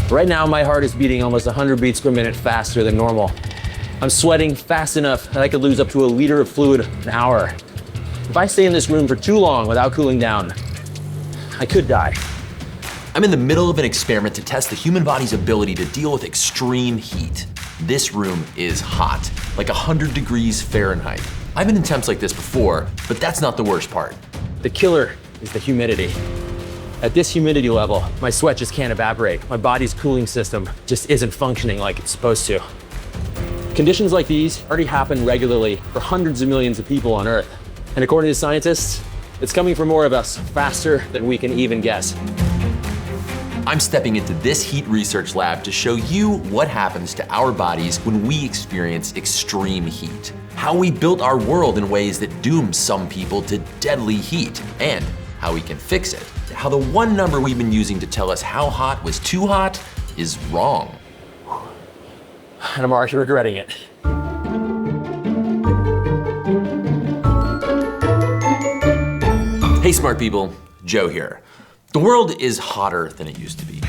Right now, my heart is beating almost 100 beats per minute faster than normal. I'm sweating fast enough that I could lose up to a liter of fluid an hour. If I stay in this room for too long without cooling down, I could die. I'm in the middle of an experiment to test the human body's ability to deal with extreme heat. This room is hot, like 100 degrees Fahrenheit. I've been in temps like this before, but that's not the worst part. The killer is the humidity. At this humidity level, my sweat just can't evaporate. My body's cooling system just isn't functioning like it's supposed to. Conditions like these already happen regularly for hundreds of millions of people on Earth. And according to scientists, it's coming for more of us faster than we can even guess. I'm stepping into this heat research lab to show you what happens to our bodies when we experience extreme heat. How we built our world in ways that doom some people to deadly heat, and how we can fix it. How the one number we've been using to tell us how hot was too hot is wrong. And I'm already regretting it. Hey smart people, Joe here. The world is hotter than it used to be.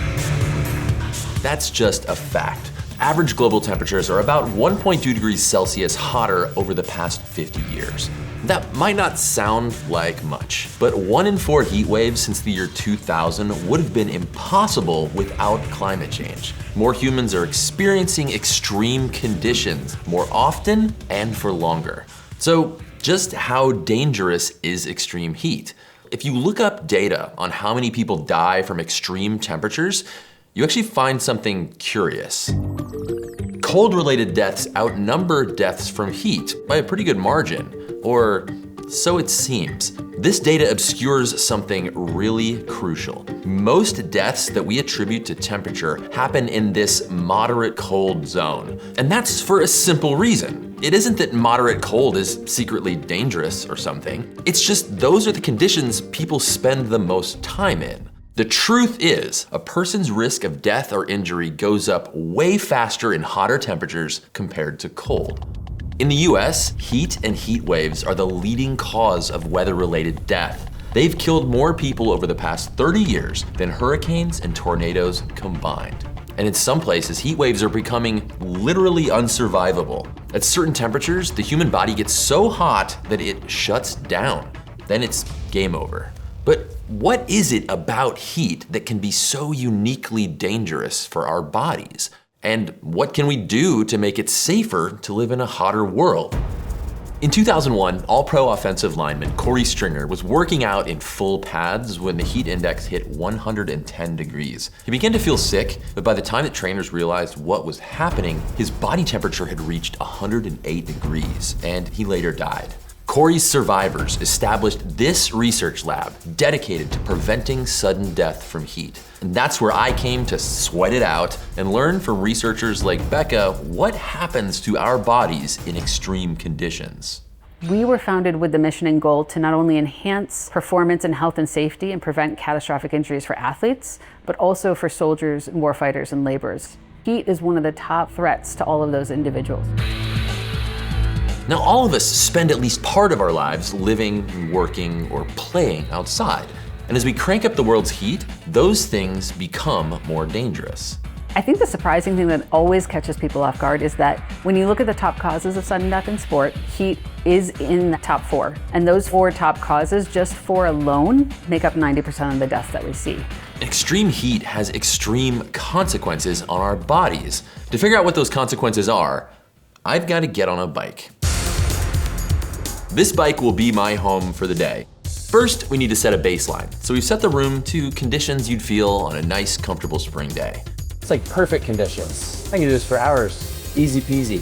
That's just a fact. Average global temperatures are about 1.2 degrees Celsius hotter over the past 50 years. That might not sound like much, but 1 in 4 heat waves since the year 2000 would have been impossible without climate change. More humans are experiencing extreme conditions more often and for longer. So just how dangerous is extreme heat? If you look up data on how many people die from extreme temperatures, you actually find something curious. Cold-related deaths outnumber deaths from heat by a pretty good margin, or so it seems. This data obscures something really crucial. Most deaths that we attribute to temperature happen in this moderate cold zone. And that's for a simple reason. It isn't that moderate cold is secretly dangerous or something. It's just those are the conditions people spend the most time in. The truth is, a person's risk of death or injury goes up way faster in hotter temperatures compared to cold. In the US, heat and heat waves are the leading cause of weather-related death. They've killed more people over the past 30 years than hurricanes and tornadoes combined. And in some places, heat waves are becoming literally unsurvivable. At certain temperatures, the human body gets so hot that it shuts down. Then it's game over. But what is it about heat that can be so uniquely dangerous for our bodies? And what can we do to make it safer to live in a hotter world? In 2001, All-Pro offensive lineman Corey Stringer was working out in full pads when the heat index hit 110 degrees. He began to feel sick, but by the time that trainers realized what was happening, his body temperature had reached 108 degrees, and he later died. Corey's survivors established this research lab dedicated to preventing sudden death from heat. And that's where I came to sweat it out and learn from researchers like Becca what happens to our bodies in extreme conditions. We were founded with the mission and goal to not only enhance performance and health and safety and prevent catastrophic injuries for athletes, but also for soldiers, warfighters, and laborers. Heat is one of the top threats to all of those individuals. Now, all of us spend at least part of our lives living, working, or playing outside. And as we crank up the world's heat, those things become more dangerous. I think the surprising thing that always catches people off guard is that when you look at the top causes of sudden death in sport, heat is in the top 4. And those 4 top causes, just 4 alone, make up 90% of the deaths that we see. Extreme heat has extreme consequences on our bodies. To figure out what those consequences are, I've got to get on a bike. This bike will be my home for the day. First, we need to set a baseline. So we've set the room to conditions you'd feel on a nice, comfortable spring day. It's like perfect conditions. I can do this for hours, easy peasy.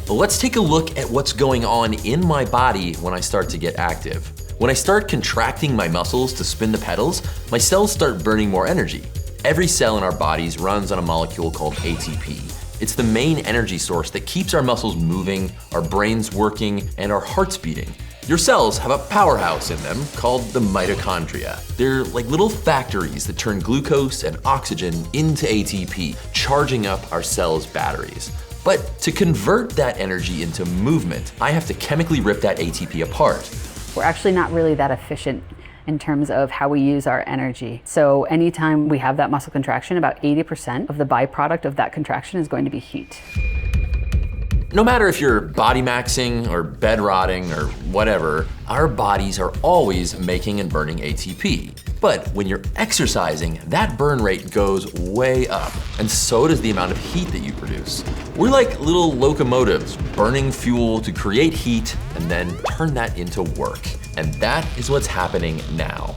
But let's take a look at what's going on in my body when I start to get active. When I start contracting my muscles to spin the pedals, my cells start burning more energy. Every cell in our bodies runs on a molecule called ATP. It's the main energy source that keeps our muscles moving, our brains working, and our hearts beating. Your cells have a powerhouse in them called the mitochondria. They're like little factories that turn glucose and oxygen into ATP, charging up our cells' batteries. But to convert that energy into movement, I have to chemically rip that ATP apart. We're actually not really that efficient in terms of how we use our energy. So anytime we have that muscle contraction, about 80% of the byproduct of that contraction is going to be heat. No matter if you're body maxing or bed rotting or whatever, our bodies are always making and burning ATP. But when you're exercising, that burn rate goes way up, and so does the amount of heat that you produce. We're like little locomotives burning fuel to create heat and then turn that into work. And that is what's happening now.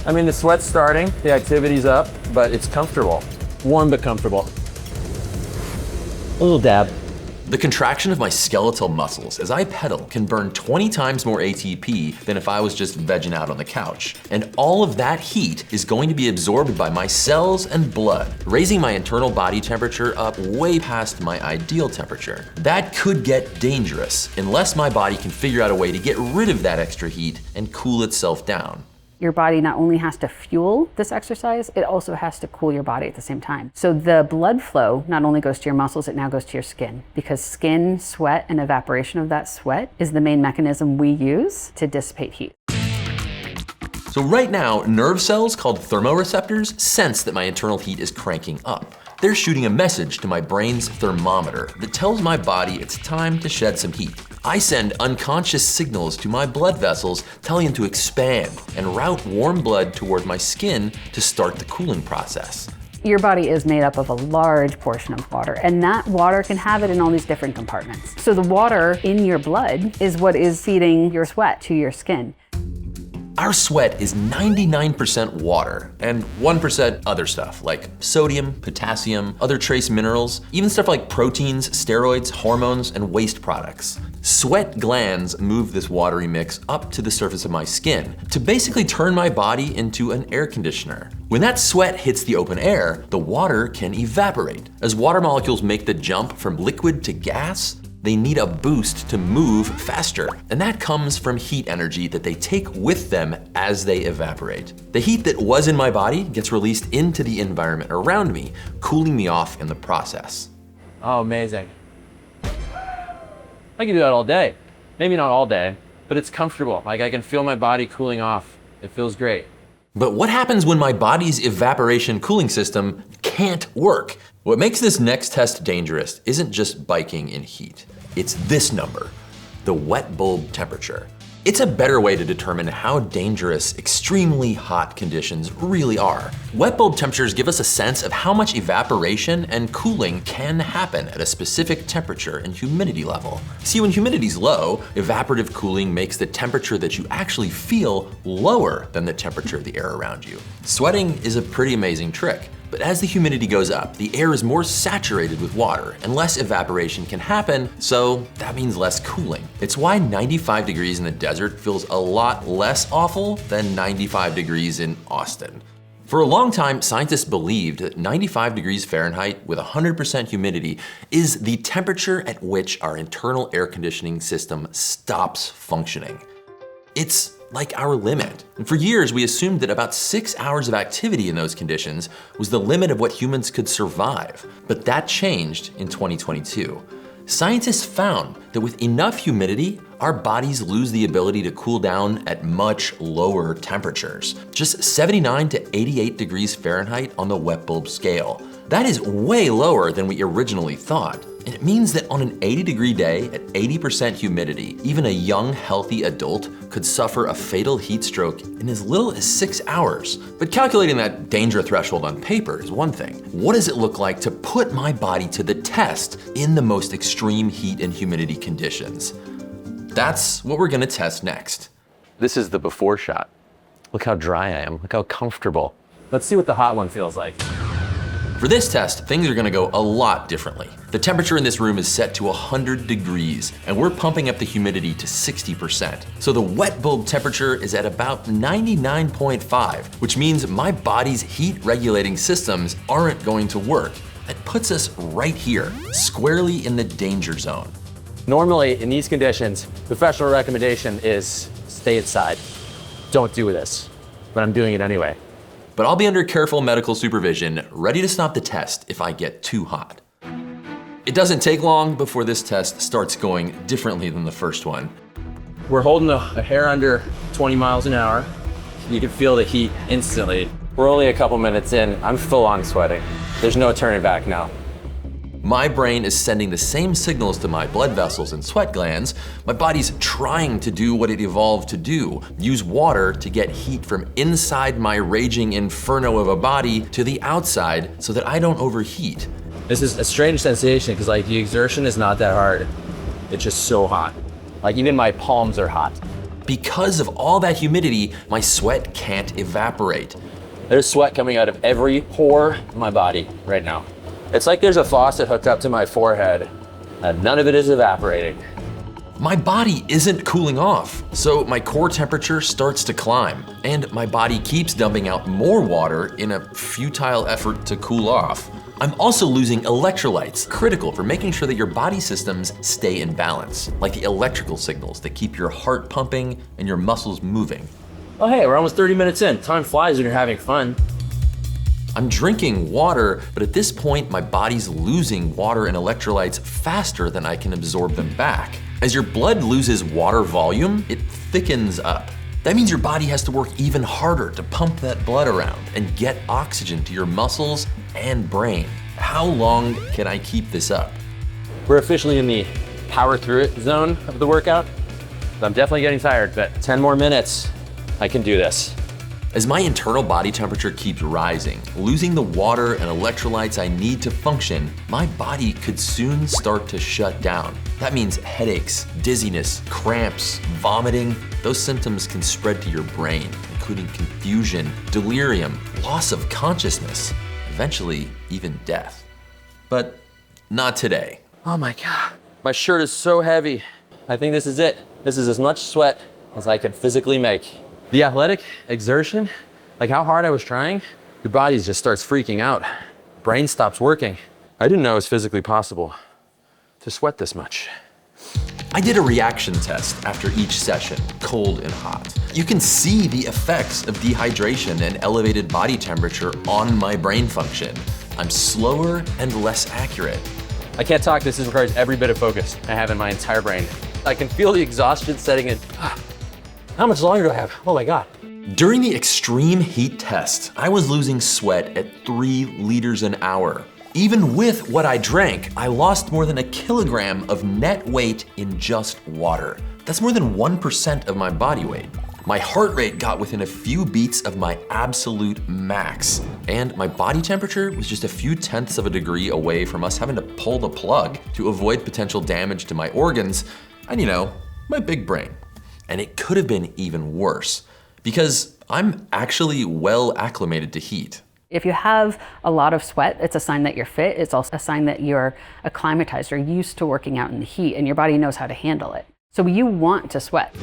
I mean, the sweat's starting, the activity's up, but it's comfortable. Warm but comfortable. A little dab. The contraction of my skeletal muscles as I pedal can burn 20 times more ATP than if I was just vegging out on the couch. And all of that heat is going to be absorbed by my cells and blood, raising my internal body temperature up way past my ideal temperature. That could get dangerous unless my body can figure out a way to get rid of that extra heat and cool itself down. Your body not only has to fuel this exercise, it also has to cool your body at the same time. So the blood flow not only goes to your muscles, it now goes to your skin, because skin, sweat, and evaporation of that sweat is the main mechanism we use to dissipate heat. So right now, nerve cells called thermoreceptors sense that my internal heat is cranking up. They're shooting a message to my brain's thermometer that tells my body it's time to shed some heat. I send unconscious signals to my blood vessels telling them to expand and route warm blood toward my skin to start the cooling process. Your body is made up of a large portion of water, and that water can have it in all these different compartments. So the water in your blood is what is feeding your sweat to your skin. Our sweat is 99% water and 1% other stuff like sodium, potassium, other trace minerals, even stuff like proteins, steroids, hormones, and waste products. Sweat glands move this watery mix up to the surface of my skin to basically turn my body into an air conditioner. When that sweat hits the open air, the water can evaporate. As water molecules make the jump from liquid to gas, they need a boost to move faster. And that comes from heat energy that they take with them as they evaporate. The heat that was in my body gets released into the environment around me, cooling me off in the process. Oh, amazing. I can do that all day. Maybe not all day, but it's comfortable. Like I can feel my body cooling off. It feels great. But what happens when my body's evaporation cooling system can't work? What makes this next test dangerous isn't just biking in heat. It's this number, the wet bulb temperature. It's a better way to determine how dangerous extremely hot conditions really are. Wet bulb temperatures give us a sense of how much evaporation and cooling can happen at a specific temperature and humidity level. See, when humidity's low, evaporative cooling makes the temperature that you actually feel lower than the temperature of the air around you. Sweating is a pretty amazing trick. But as the humidity goes up, the air is more saturated with water and less evaporation can happen, so that means less cooling. It's why 95 degrees in the desert feels a lot less awful than 95 degrees in Austin. For a long time, scientists believed that 95 degrees Fahrenheit with 100% humidity is the temperature at which our internal air conditioning system stops functioning. It's like our limit. And for years, we assumed that about 6 hours of activity in those conditions was the limit of what humans could survive. But that changed in 2022. Scientists found that with enough humidity, our bodies lose the ability to cool down at much lower temperatures, just 79 to 88 degrees Fahrenheit on the wet bulb scale. That is way lower than we originally thought. And it means that on an 80-degree day at 80% humidity, even a young, healthy adult could suffer a fatal heat stroke in as little as 6 hours. But calculating that danger threshold on paper is one thing. What does it look like to put my body to the test in the most extreme heat and humidity conditions? That's what we're gonna test next. This is the before shot. Look how dry I am. Look how comfortable. Let's see what the hot one feels like. For this test, things are gonna go a lot differently. The temperature in this room is set to 100 degrees, and we're pumping up the humidity to 60%. So the wet bulb temperature is at about 99.5, which means my body's heat regulating systems aren't going to work. That puts us right here, squarely in the danger zone. Normally, in these conditions, professional recommendation is stay inside. Don't do this, but I'm doing it anyway. But I'll be under careful medical supervision, ready to stop the test if I get too hot. It doesn't take long before this test starts going differently than the first one. We're holding a hair under 20 miles an hour. You can feel the heat instantly. We're only a couple minutes in, I'm full on sweating. There's no turning back now. My brain is sending the same signals to my blood vessels and sweat glands. My body's trying to do what it evolved to do, use water to get heat from inside my raging inferno of a body to the outside so that I don't overheat. This is a strange sensation because like the exertion is not that hard. It's just so hot. Like even my palms are hot. Because of all that humidity, my sweat can't evaporate. There's sweat coming out of every pore in my body right now. It's like there's a faucet hooked up to my forehead and none of it is evaporating. My body isn't cooling off, so my core temperature starts to climb, and my body keeps dumping out more water in a futile effort to cool off. I'm also losing electrolytes, critical for making sure that your body systems stay in balance, like the electrical signals that keep your heart pumping and your muscles moving. Oh hey, we're almost 30 minutes in. Time flies when you're having fun. I'm drinking water, but at this point, my body's losing water and electrolytes faster than I can absorb them back. As your blood loses water volume, it thickens up. That means your body has to work even harder to pump that blood around and get oxygen to your muscles and brain. How long can I keep this up? We're officially in the power through it zone of the workout. I'm definitely getting tired, but 10 more minutes, I can do this. As my internal body temperature keeps rising, losing the water and electrolytes I need to function, my body could soon start to shut down. That means headaches, dizziness, cramps, vomiting. Those symptoms can spread to your brain, including confusion, delirium, loss of consciousness, eventually even death. But not today. Oh my God. My shirt is so heavy. I think this is it. This is as much sweat as I can physically make. The athletic exertion, like how hard I was trying, your body just starts freaking out. Brain stops working. I didn't know it was physically possible to sweat this much. I did a reaction test after each session, cold and hot. You can see the effects of dehydration and elevated body temperature on my brain function. I'm slower and less accurate. I can't talk, this requires every bit of focus I have in my entire brain. I can feel the exhaustion setting in. How much longer do I have? Oh my God. During the extreme heat test, I was losing sweat at 3 liters an hour. Even with what I drank, I lost more than 1 kilogram of net weight in just water. That's more than 1% of my body weight. My heart rate got within a few beats of my absolute max, and my body temperature was just a few tenths of a degree away from us having to pull the plug to avoid potential damage to my organs and, you know, my big brain. And it could have been even worse because I'm actually well acclimated to heat. If you have a lot of sweat, it's a sign that you're fit. It's also a sign that you're acclimatized or used to working out in the heat and your body knows how to handle it. So you want to sweat.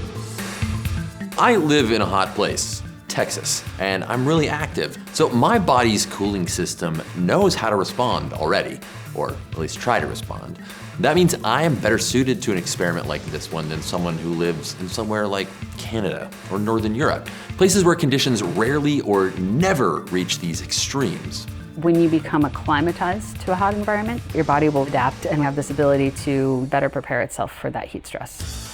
I live in a hot place, Texas, and I'm really active. So my body's cooling system knows how to respond already, or at least try to respond. That means I am better suited to an experiment like this one than someone who lives in somewhere like Canada or Northern Europe, places where conditions rarely or never reach these extremes. When you become acclimatized to a hot environment, your body will adapt and have this ability to better prepare itself for that heat stress.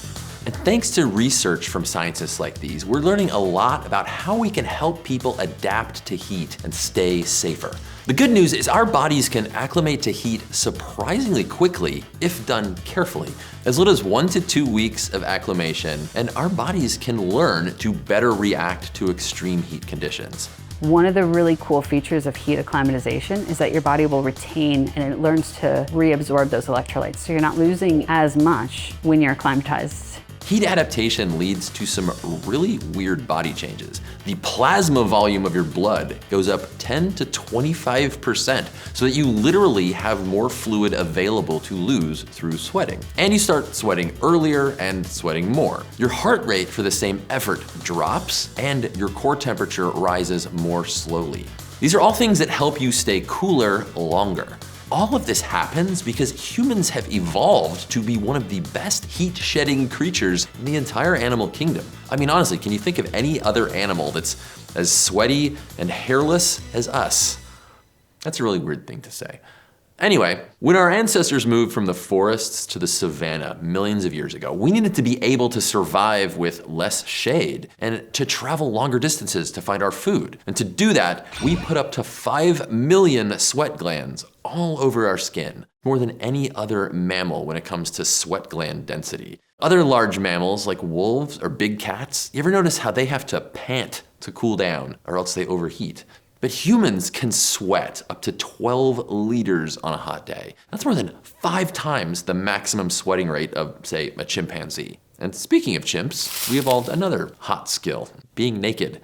And thanks to research from scientists like these, we're learning a lot about how we can help people adapt to heat and stay safer. The good news is our bodies can acclimate to heat surprisingly quickly if done carefully. As little as 1 to 2 weeks of acclimation, and our bodies can learn to better react to extreme heat conditions. One of the really cool features of heat acclimatization is that your body will retain and it learns to reabsorb those electrolytes. So you're not losing as much when you're acclimatized. Heat adaptation leads to some really weird body changes. The plasma volume of your blood goes up 10 to 25% so that you literally have more fluid available to lose through sweating. And you start sweating earlier and sweating more. Your heart rate for the same effort drops and your core temperature rises more slowly. These are all things that help you stay cooler longer. All of this happens because humans have evolved to be one of the best heat-shedding creatures in the entire animal kingdom. I mean, honestly, can you think of any other animal that's as sweaty and hairless as us? That's a really weird thing to say. Anyway, when our ancestors moved from the forests to the savanna millions of years ago, we needed to be able to survive with less shade and to travel longer distances to find our food. And to do that, we put up to 5 million sweat glands all over our skin, more than any other mammal when it comes to sweat gland density. Other large mammals like wolves or big cats, you ever notice how they have to pant to cool down or else they overheat? But humans can sweat up to 12 liters on a hot day. That's more than 5 times the maximum sweating rate of, say, a chimpanzee. And speaking of chimps, we evolved another hot skill, being naked.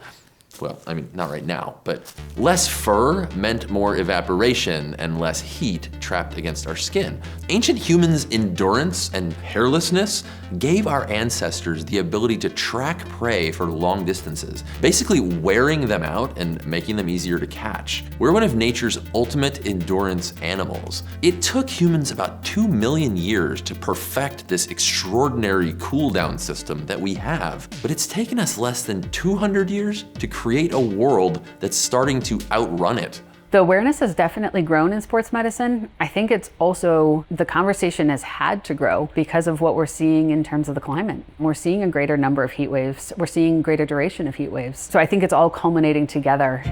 Well, I mean, not right now, but less fur meant more evaporation and less heat trapped against our skin. Ancient humans' endurance and hairlessness gave our ancestors the ability to track prey for long distances, basically wearing them out and making them easier to catch. We're one of nature's ultimate endurance animals. It took humans about 2 million years to perfect this extraordinary cool-down system that we have, but it's taken us less than 200 years to create a world that's starting to outrun it. The awareness has definitely grown in sports medicine. I think it's also, the conversation has had to grow because of what we're seeing in terms of the climate. We're seeing a greater number of heat waves. We're seeing greater duration of heat waves. So I think it's all culminating together.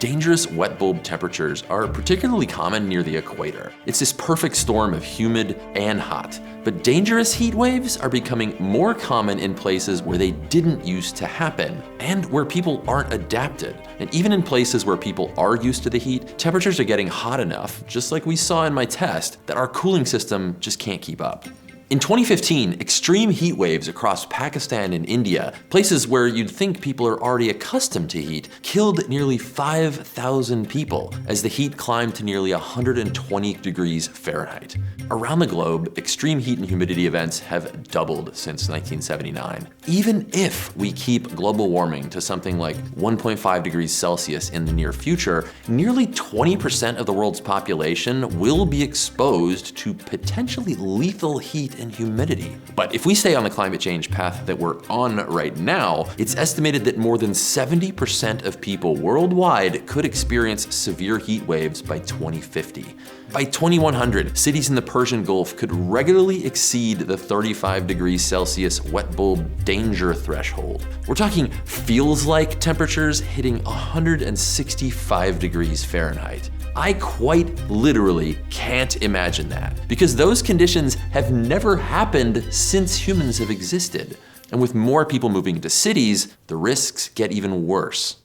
Dangerous wet bulb temperatures are particularly common near the equator. It's this perfect storm of humid and hot. But dangerous heat waves are becoming more common in places where they didn't used to happen and where people aren't adapted. And even in places where people are used to the heat, temperatures are getting hot enough, just like we saw in my test, that our cooling system just can't keep up. In 2015, extreme heat waves across Pakistan and India, places where you'd think people are already accustomed to heat, killed nearly 5,000 people as the heat climbed to nearly 120 degrees Fahrenheit. Around the globe, extreme heat and humidity events have doubled since 1979. Even if we keep global warming to something like 1.5 degrees Celsius in the near future, nearly 20% of the world's population will be exposed to potentially lethal heat and humidity. But if we stay on the climate change path that we're on right now, it's estimated that more than 70% of people worldwide could experience severe heat waves by 2050. By 2100, cities in the Persian Gulf could regularly exceed the 35 degrees Celsius wet bulb danger threshold. We're talking feels-like temperatures hitting 165 degrees Fahrenheit. I quite literally can't imagine that, because those conditions have never happened since humans have existed. And with more people moving into cities, the risks get even worse.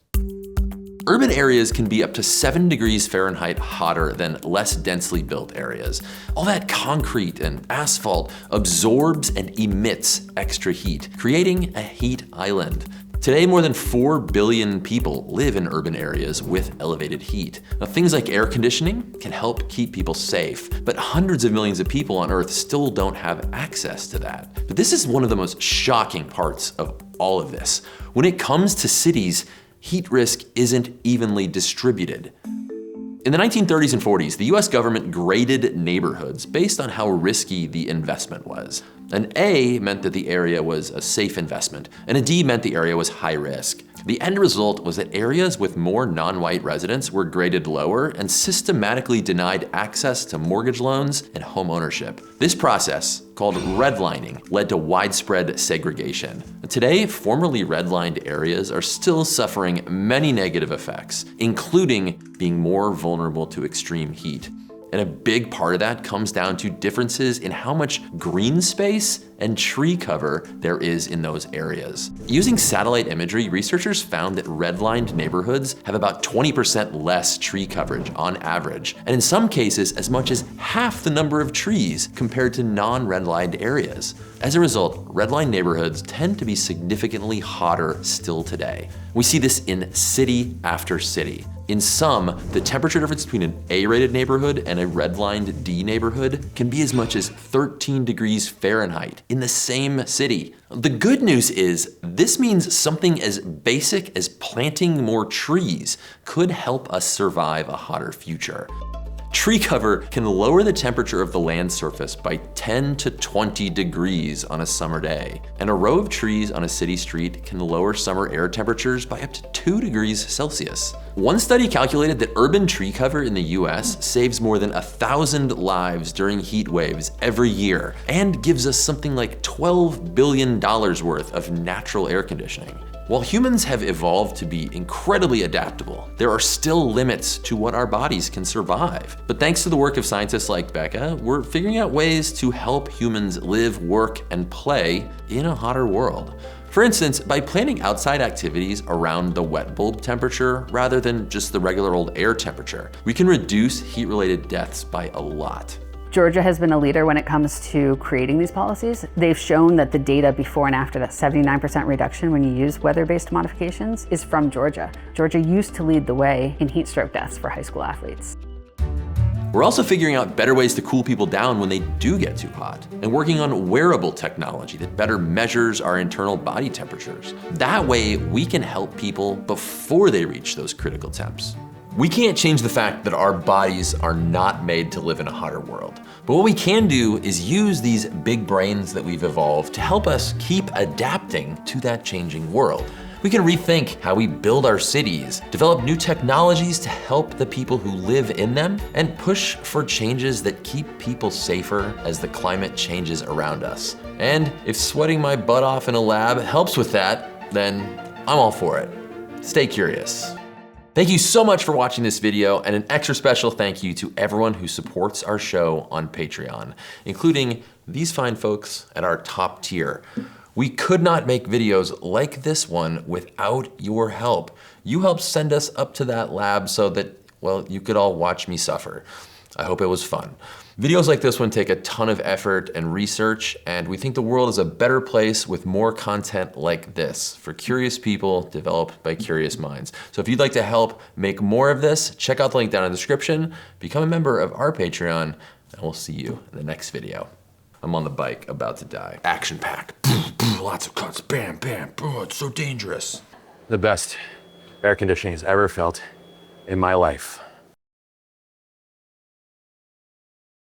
Urban areas can be up to 7 degrees Fahrenheit hotter than less densely built areas. All that concrete and asphalt absorbs and emits extra heat, creating a heat island. Today, more than 4 billion people live in urban areas with elevated heat. Now, things like air conditioning can help keep people safe, but hundreds of millions of people on Earth still don't have access to that. But this is one of the most shocking parts of all of this. When it comes to cities, heat risk isn't evenly distributed. In the 1930s and 40s, the US government graded neighborhoods based on how risky the investment was. An A meant that the area was a safe investment, and a D meant the area was high risk. The end result was that areas with more non-white residents were graded lower and systematically denied access to mortgage loans and home ownership. This process, called redlining, led to widespread segregation. Today, formerly redlined areas are still suffering many negative effects, including being more vulnerable to extreme heat. And a big part of that comes down to differences in how much green space and tree cover there is in those areas. Using satellite imagery, researchers found that redlined neighborhoods have about 20% less tree coverage on average, and in some cases, as much as half the number of trees compared to non-redlined areas. As a result, redlined neighborhoods tend to be significantly hotter still today. We see this in city after city. In some, the temperature difference between an A-rated neighborhood and a redlined D neighborhood can be as much as 13 degrees Fahrenheit in the same city. The good news is this means something as basic as planting more trees could help us survive a hotter future. Tree cover can lower the temperature of the land surface by 10 to 20 degrees on a summer day. And a row of trees on a city street can lower summer air temperatures by up to 2 degrees Celsius. One study calculated that urban tree cover in the US saves more than 1,000 lives during heat waves every year and gives us something like $12 billion worth of natural air conditioning. While humans have evolved to be incredibly adaptable, there are still limits to what our bodies can survive. But thanks to the work of scientists like Becca, we're figuring out ways to help humans live, work, and play in a hotter world. For instance, by planning outside activities around the wet bulb temperature rather than just the regular old air temperature, we can reduce heat-related deaths by a lot. Georgia has been a leader when it comes to creating these policies. They've shown that the data before and after that 79% reduction when you use weather-based modifications is from Georgia. Georgia used to lead the way in heat stroke deaths for high school athletes. We're also figuring out better ways to cool people down when they do get too hot, and working on wearable technology that better measures our internal body temperatures. That way, we can help people before they reach those critical temps. We can't change the fact that our bodies are not made to live in a hotter world. But what we can do is use these big brains that we've evolved to help us keep adapting to that changing world. We can rethink how we build our cities, develop new technologies to help the people who live in them, and push for changes that keep people safer as the climate changes around us. And if sweating my butt off in a lab helps with that, then I'm all for it. Stay curious. Thank you so much for watching this video, and an extra special thank you to everyone who supports our show on Patreon, including these fine folks at our top tier. We could not make videos like this one without your help. You helped send us up to that lab so that, well, you could all watch me suffer. I hope it was fun. Videos like this one take a ton of effort and research, and we think the world is a better place with more content like this for curious people developed by curious minds. So if you'd like to help make more of this, check out the link down in the description, become a member of our Patreon, and we'll see you in the next video. I'm on the bike, about to die. Action-packed, lots of cuts, bam, bam, oh, it's so dangerous. The best air conditioning has ever felt in my life.